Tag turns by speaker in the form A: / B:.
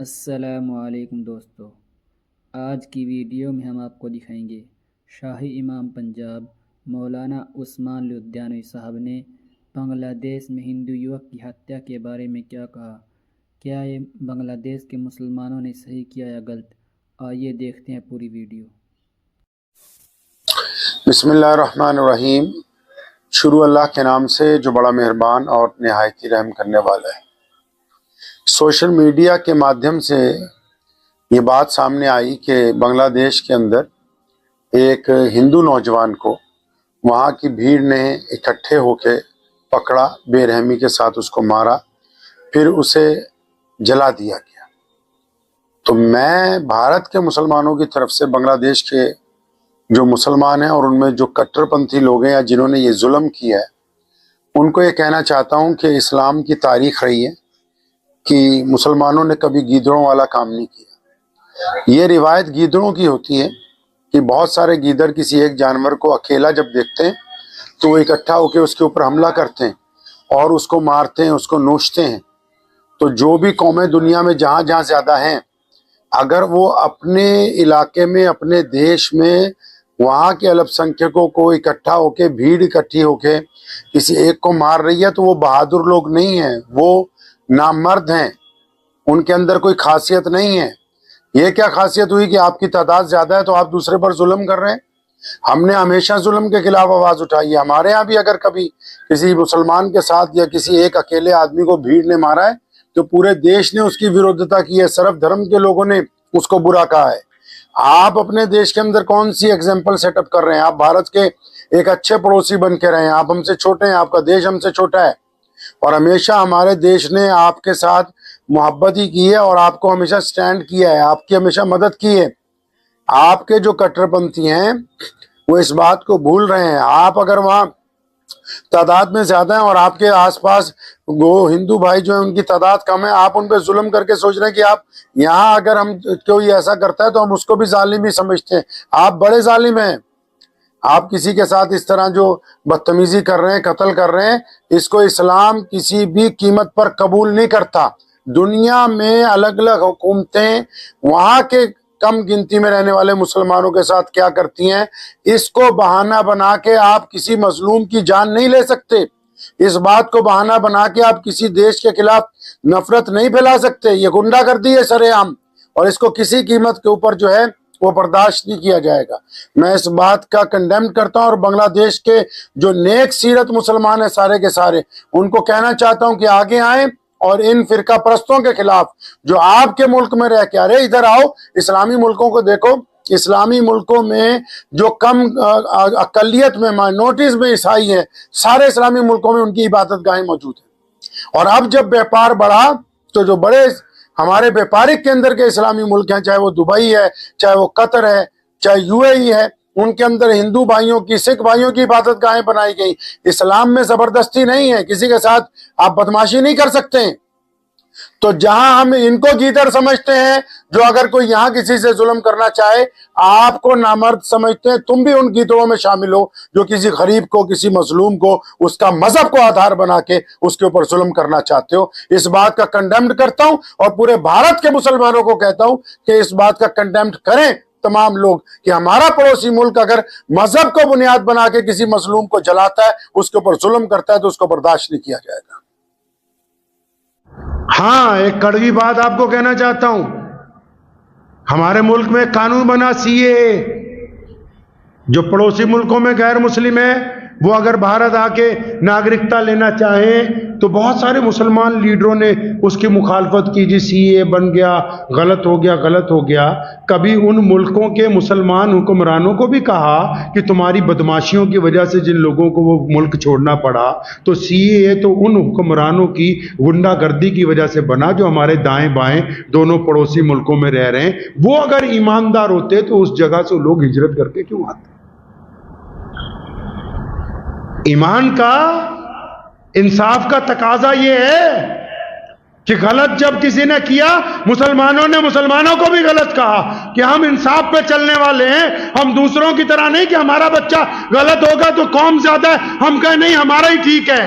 A: السلام علیکم دوستو، آج کی ویڈیو میں ہم آپ کو دکھائیں گے شاہی امام پنجاب مولانا عثمان لدھیانوی صاحب نے بنگلہ دیش میں ہندو یوک کی ہتیا کے بارے میں کیا کہا۔ کیا یہ بنگلہ دیش کے مسلمانوں نے صحیح کیا یا غلط؟ آئیے دیکھتے ہیں پوری ویڈیو۔
B: بسم اللہ الرحمن الرحیم۔ شروع اللہ کے نام سے جو بڑا مہربان اور نہایت رحم کرنے والا ہے۔ سوشل میڈیا کے مادھیم سے یہ بات سامنے آئی کہ بنگلہ دیش کے اندر ایک ہندو نوجوان کو وہاں کی بھیڑ نے اکٹھے ہو کے پکڑا، بے رحمی کے ساتھ اس کو مارا، پھر اسے جلا دیا گیا۔ تو میں بھارت کے مسلمانوں کی طرف سے بنگلہ دیش کے جو مسلمان ہیں اور ان میں جو کٹر پنتھی لوگ ہیں یا جنہوں نے یہ ظلم کیا ہے، ان کو یہ کہنا چاہتا ہوں کہ اسلام کی تاریخ رہی ہے کہ مسلمانوں نے کبھی گیدڑوں والا کام نہیں کیا۔ یہ روایت گیدڑوں کی ہوتی ہے کہ بہت سارے گیدڑ کسی ایک جانور کو اکیلا جب دیکھتے ہیں تو وہ اکٹھا ہو کے اس کے اوپر حملہ کرتے ہیں اور اس کو مارتے ہیں، اس کو نوچتے ہیں۔ تو جو بھی قومیں دنیا میں جہاں جہاں زیادہ ہیں، اگر وہ اپنے علاقے میں، اپنے دیش میں وہاں کے الپ سنکھیکوں کو اکٹھا ہو کے، بھیڑ اکٹھی ہو کے کسی ایک کو مار رہی ہے تو وہ بہادر لوگ نہیں ہیں، وہ نامرد ہیں، ان کے اندر کوئی خاصیت نہیں ہے۔ یہ کیا خاصیت ہوئی کہ آپ کی تعداد زیادہ ہے تو آپ دوسرے پر ظلم کر رہے ہیں؟ ہم نے ہمیشہ ظلم کے خلاف آواز اٹھائی ہے۔ ہمارے ہاں بھی اگر کبھی کسی مسلمان کے ساتھ یا کسی ایک اکیلے آدمی کو بھیڑ نے مارا ہے تو پورے دیش نے اس کی ورودھتا کی ہے، سرب دھرم کے لوگوں نے اس کو برا کہا ہے۔ آپ اپنے دیش کے اندر کون سی ایگزامپل سیٹ اپ کر رہے ہیں؟ آپ بھارت کے ایک اچھے پڑوسی بن کے رہے ہیں، آپ ہم سے چھوٹے ہیں، آپ کا دیش ہم سے چھوٹا ہے، اور ہمیشہ ہمارے دیش نے آپ کے ساتھ محبت ہی کی ہے اور آپ کو ہمیشہ سٹینڈ کیا ہے، آپ کی ہمیشہ مدد کی ہے۔ آپ کے جو کٹر پنتھی ہیں وہ اس بات کو بھول رہے ہیں۔ آپ اگر وہاں تعداد میں زیادہ ہیں اور آپ کے آس پاس وہ ہندو بھائی جو ہیں ان کی تعداد کم ہے، آپ ان پہ ظلم کر کے سوچ رہے ہیں کہ آپ یہاں اگر ہم کوئی ایسا کرتا ہے تو ہم اس کو بھی ظالم ہی سمجھتے ہیں۔ آپ بڑے ظالم ہیں۔ آپ کسی کے ساتھ اس طرح جو بدتمیزی کر رہے ہیں، قتل کر رہے ہیں، اس کو اسلام کسی بھی قیمت پر قبول نہیں کرتا۔ دنیا میں الگ الگ حکومتیں وہاں کے کم گنتی میں رہنے والے مسلمانوں کے ساتھ کیا کرتی ہیں، اس کو بہانہ بنا کے آپ کسی مظلوم کی جان نہیں لے سکتے۔ اس بات کو بہانہ بنا کے آپ کسی دیش کے خلاف نفرت نہیں پھیلا سکتے۔ یہ غنڈہ گردی ہے سر عام، اور اس کو کسی قیمت کے اوپر جو ہے وہ برداشت نہیں کیا جائے گا۔ میں اس بات کا کنڈیم کرتا ہوں، اور بنگلہ دیش کے جو نیک سیرت مسلمان ہیں سارے کے سارے، ان کو کہنا چاہتا ہوں کہ آگے آئیں اور ان فرقہ پرستوں کے خلاف جو آپ کے ملک میں رہ کے، ارے ادھر آؤ، اسلامی ملکوں کو دیکھو۔ اسلامی ملکوں میں جو کم اقلیت میں، مائنورٹیز میں عیسائی ہیں، سارے اسلامی ملکوں میں ان کی عبادت گاہیں موجود ہیں۔ اور اب جب بیپار بڑھا تو جو بڑے ہمارے بیپارک کے اندر کے اسلامی ملک ہیں، چاہے وہ دبئی ہے، چاہے وہ قطر ہے، چاہے یو اے ای ہے، ان کے اندر ہندو بھائیوں کی، سکھ بھائیوں کی عبادت گاہیں بنائی گئی۔ اسلام میں زبردستی نہیں ہے، کسی کے ساتھ آپ بدماشی نہیں کر سکتے ہیں۔ تو جہاں ہم ان کو گیدڑ سمجھتے ہیں، جو اگر کوئی یہاں کسی سے ظلم کرنا چاہے آپ کو نامرد سمجھتے ہیں، تم بھی ان گیدڑوں میں شامل ہو جو کسی غریب کو، کسی مظلوم کو، اس کا مذہب کو آدھار بنا کے اس کے اوپر ظلم کرنا چاہتے ہو۔ اس بات کا کنڈیمڈ کرتا ہوں، اور پورے بھارت کے مسلمانوں کو کہتا ہوں کہ اس بات کا کنڈیمڈ کریں تمام لوگ، کہ ہمارا پڑوسی ملک اگر مذہب کو بنیاد بنا کے کسی مظلوم کو جلاتا ہے، اس کے اوپر ظلم کرتا ہے، تو اس کو برداشت نہیں کیا جائے گا۔
C: ہاں، ایک کڑوی بات آپ کو کہنا چاہتا ہوں۔ ہمارے ملک میں قانون بنا سی اے اے، جو پڑوسی ملکوں میں غیر مسلم ہے وہ اگر بھارت آ کے ناگرکتا لینا چاہیں تو بہت سارے مسلمان لیڈروں نے اس کی مخالفت کی، جی سی اے بن گیا، غلط ہو گیا، غلط ہو گیا۔ کبھی ان ملکوں کے مسلمان حکمرانوں کو بھی کہا کہ تمہاری بدماشیوں کی وجہ سے جن لوگوں کو وہ ملک چھوڑنا پڑا، تو سی اے تو ان حکمرانوں کی غنڈہ گردی کی وجہ سے بنا جو ہمارے دائیں بائیں دونوں پڑوسی ملکوں میں رہ رہے ہیں۔ وہ اگر ایماندار ہوتے تو اس جگہ سے لوگ ہجرت کر کے کیوں آتے؟ ایمان کا، انصاف کا تقاضا یہ ہے کہ غلط جب کسی نے کیا، مسلمانوں نے مسلمانوں کو بھی غلط کہا کہ ہم انصاف پہ چلنے والے ہیں، ہم دوسروں کی طرح نہیں کہ ہمارا بچہ غلط ہوگا تو قوم زیادہ ہے، ہم کہیں نہیں ہمارا ہی ٹھیک ہے۔